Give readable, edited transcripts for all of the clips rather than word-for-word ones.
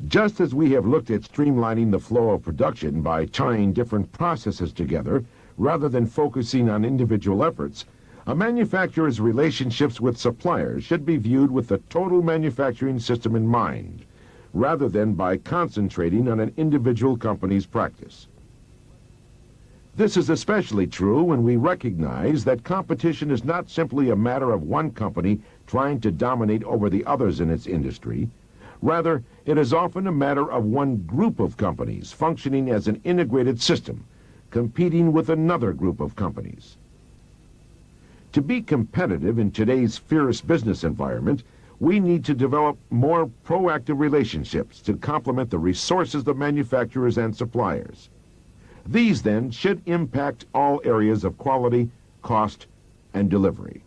Just as we have looked at streamlining the flow of production by tying different processes together rather than focusing on individual efforts, a manufacturer's relationships with suppliers should be viewed with the total manufacturing system in mind, rather than by concentrating on an individual company's practice. This is especially true when we recognize that competition is not simply a matter of one company trying to dominate over the others in its industry. Rather, it is often a matter of one group of companies functioning as an integrated system, competing with another group of companies. To be competitive in today's fierce business environment, we need to develop more proactive relationships to complement the resources of manufacturers and suppliers. These, then, should impact all areas of quality, cost, and delivery.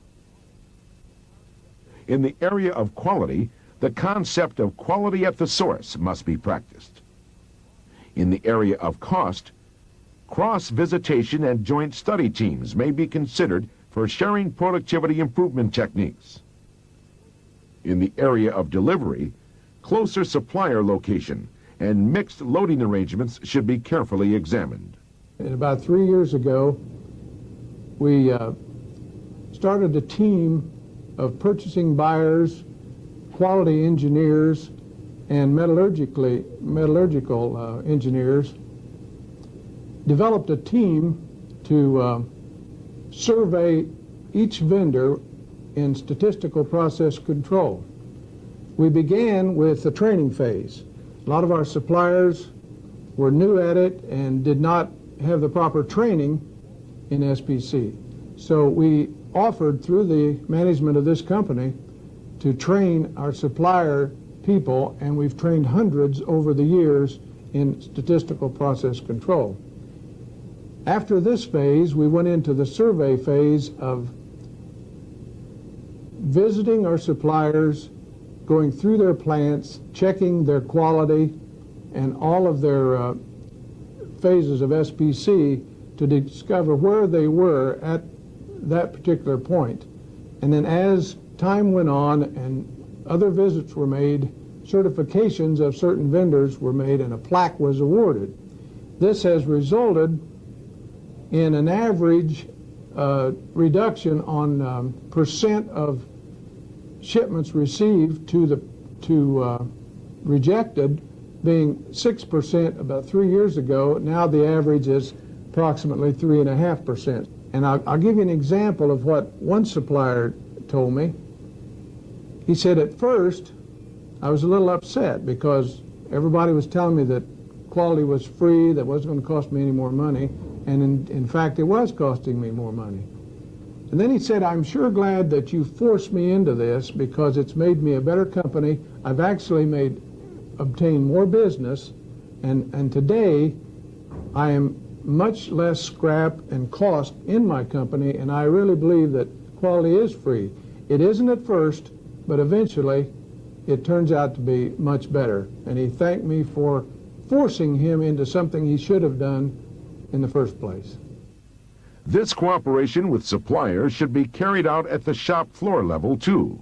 In the area of quality, the concept of quality at the source must be practiced. In the area of cost, cross-visitation and joint study teams may be considered for sharing productivity improvement techniques. In the area of delivery, closer supplier location and mixed loading arrangements should be carefully examined. And about 3 years ago, we started a team of purchasing buyers, quality engineers, and metallurgical engineers, developed a team to survey each vendor in statistical process control. We began with the training phase. A lot of our suppliers were new at it and did not have the proper training in SPC. So we offered, through the management of this company, to train our supplier people, and we've trained hundreds over the years in statistical process control. After this phase, we went into the survey phase of visiting our suppliers, going through their plants, checking their quality and all of their phases of SPC to discover where they were at that particular point. And then as time went on and other visits were made, certifications of certain vendors were made and a plaque was awarded. This has resulted in an average reduction on percent of shipments received to rejected being 6% about 3 years ago. Now the average is approximately 3.5%. And I'll give you an example of what one supplier told me. He said, at first, I was a little upset because everybody was telling me that quality was free, that wasn't going to cost me any more money, and in fact, it was costing me more money. And then he said, I'm sure glad that you forced me into this because it's made me a better company. I've actually obtained more business, and today I am much less scrap and cost in my company, and I really believe that quality is free. It isn't at first, but eventually it turns out to be much better. And he thanked me for forcing him into something he should have done in the first place. This cooperation with suppliers should be carried out at the shop floor level too.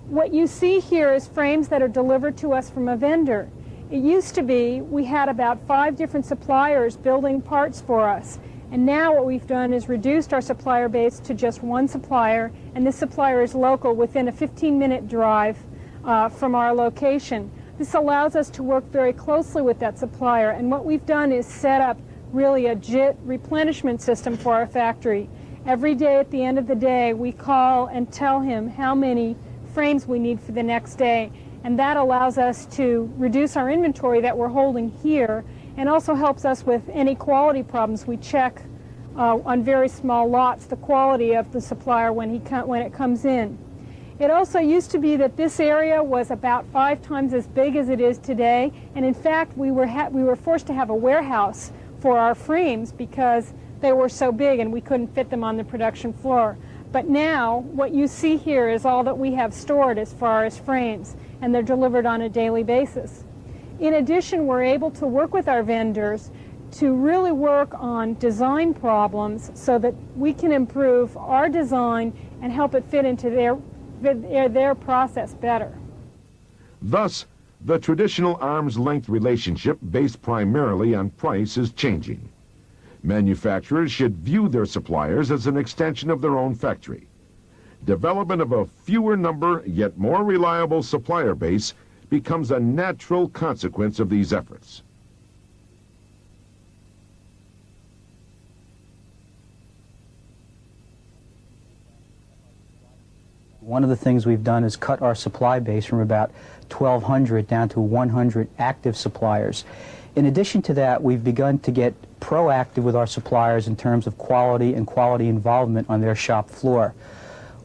What you see here is frames that are delivered to us from a vendor. It used to be we had about 5 different suppliers building parts for us. And now what we've done is reduced our supplier base to just one supplier, and this supplier is local within a 15-minute drive from our location. This allows us to work very closely with that supplier, and what we've done is set up really a JIT replenishment system for our factory. Every day at the end of the day, we call and tell him how many frames we need for the next day, and that allows us to reduce our inventory that we're holding here, and also helps us with any quality problems. We check on very small lots the quality of the supplier when it comes in. It also used to be that this area was about 5 times as big as it is today, and in fact we were forced to have a warehouse for our frames because they were so big and we couldn't fit them on the production floor. But now what you see here is all that we have stored as far as frames, and they're delivered on a daily basis. In addition, we're able to work with our vendors to really work on design problems so that we can improve our design and help it fit into their process better. Thus, The traditional arm's-length relationship based primarily on price is changing. Manufacturers should view their suppliers as an extension of their own factory. Development of a fewer number yet more reliable supplier base becomes a natural consequence of these efforts. One of the things we've done is cut our supply base from about 1,200 down to 100 active suppliers. In addition to that, we've begun to get proactive with our suppliers in terms of quality and quality involvement on their shop floor.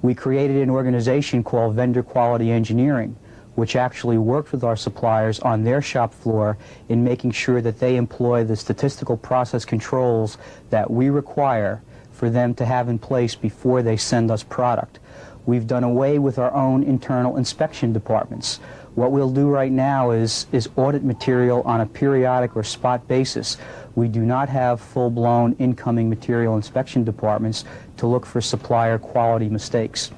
We created an organization called Vendor Quality Engineering, which actually worked with our suppliers on their shop floor in making sure that they employ the statistical process controls that we require for them to have in place before they send us product. We've done away with our own internal inspection departments. What we'll do right now is audit material on a periodic or spot basis. We do not have full-blown incoming material inspection departments to look for supplier quality mistakes.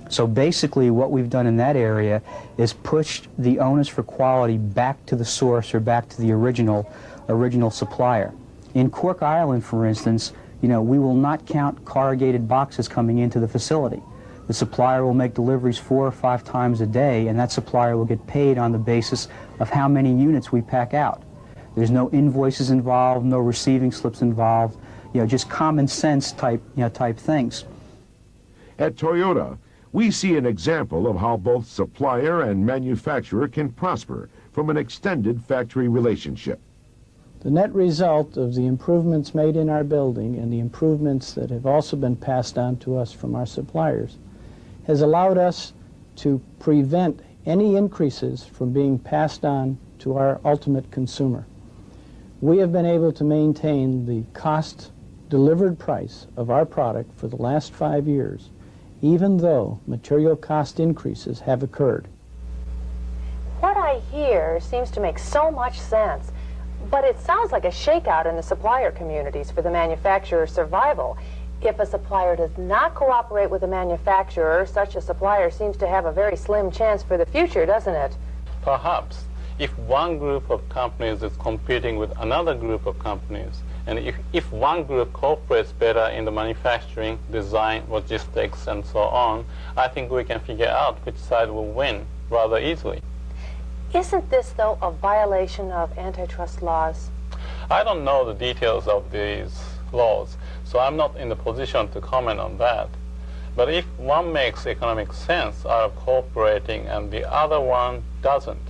So basically what we've done in that area is pushed the onus for quality back to the source or back to the original supplier. In Cork, Ireland, for instance, we will not count corrugated boxes coming into the facility. The supplier will make deliveries 4 or 5 times a day, and that supplier will get paid on the basis of how many units we pack out. There's no invoices involved, no receiving slips involved, just common sense type things. At Toyota, we see an example of how both supplier and manufacturer can prosper from an extended factory relationship. The net result of the improvements made in our building and the improvements that have also been passed on to us from our suppliers has allowed us to prevent any increases from being passed on to our ultimate consumer. We have been able to maintain the cost delivered price of our product for the last 5 years, even though material cost increases have occurred. What I hear seems to make so much sense, but it sounds like a shakeout in the supplier communities for the manufacturer's survival. If a supplier does not cooperate with the manufacturer, such a supplier seems to have a very slim chance for the future, doesn't it? Perhaps. If one group of companies is competing with another group of companies, and if one group cooperates better in the manufacturing, design, logistics, and so on, I think we can figure out which side will win rather easily. Isn't this, though, a violation of antitrust laws? I don't know the details of these laws, so I'm not in the position to comment on that. But if one makes economic sense out of cooperating and the other one doesn't,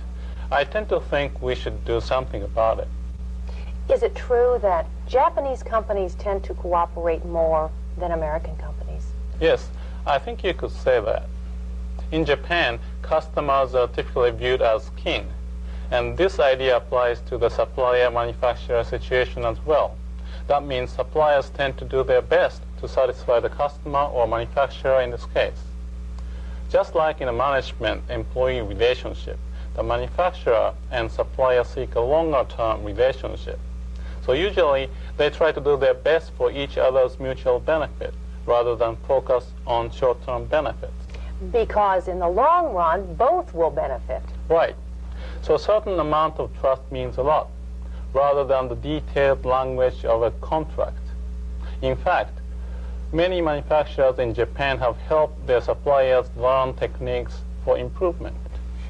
I tend to think we should do something about it. Is it true that Japanese companies tend to cooperate more than American companies? Yes, I think you could say that. In Japan, customers are typically viewed as king, and this idea applies to the supplier-manufacturer situation as well. That means suppliers tend to do their best to satisfy the customer or manufacturer in this case. Just like in a management-employee relationship, the manufacturer and supplier seek a longer-term relationship. So usually, they try to do their best for each other's mutual benefit, rather than focus on short-term benefits. Because in the long run, both will benefit. Right. So a certain amount of trust means a lot, rather than the detailed language of a contract. In fact, many manufacturers in Japan have helped their suppliers learn techniques for improvement.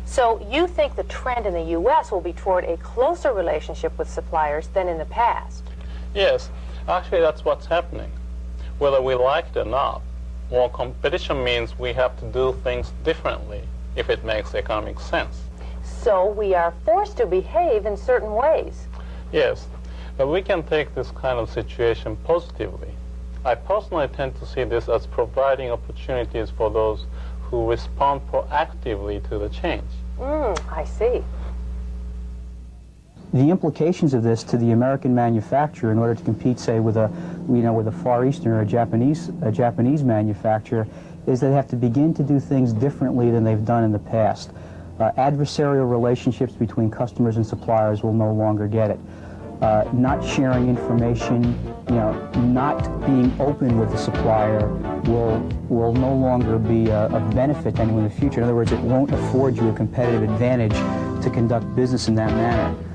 So you think the trend in the U.S. will be toward a closer relationship with suppliers than in the past? Yes, actually that's what's happening. Whether we like it or not, more competition means we have to do things differently if it makes economic sense. So we are forced to behave in certain ways. Yes, but we can take this kind of situation positively. I personally tend to see this as providing opportunities for those who respond proactively to the change. I see. The implications of this to the American manufacturer in order to compete, say, with a Far Eastern or a Japanese manufacturer, is they have to begin to do things differently than they've done in the past. Adversarial relationships between customers and suppliers will no longer get it. Not sharing information, not being open with the supplier will no longer be a benefit to anyone in the future. In other words, it won't afford you a competitive advantage to conduct business in that manner.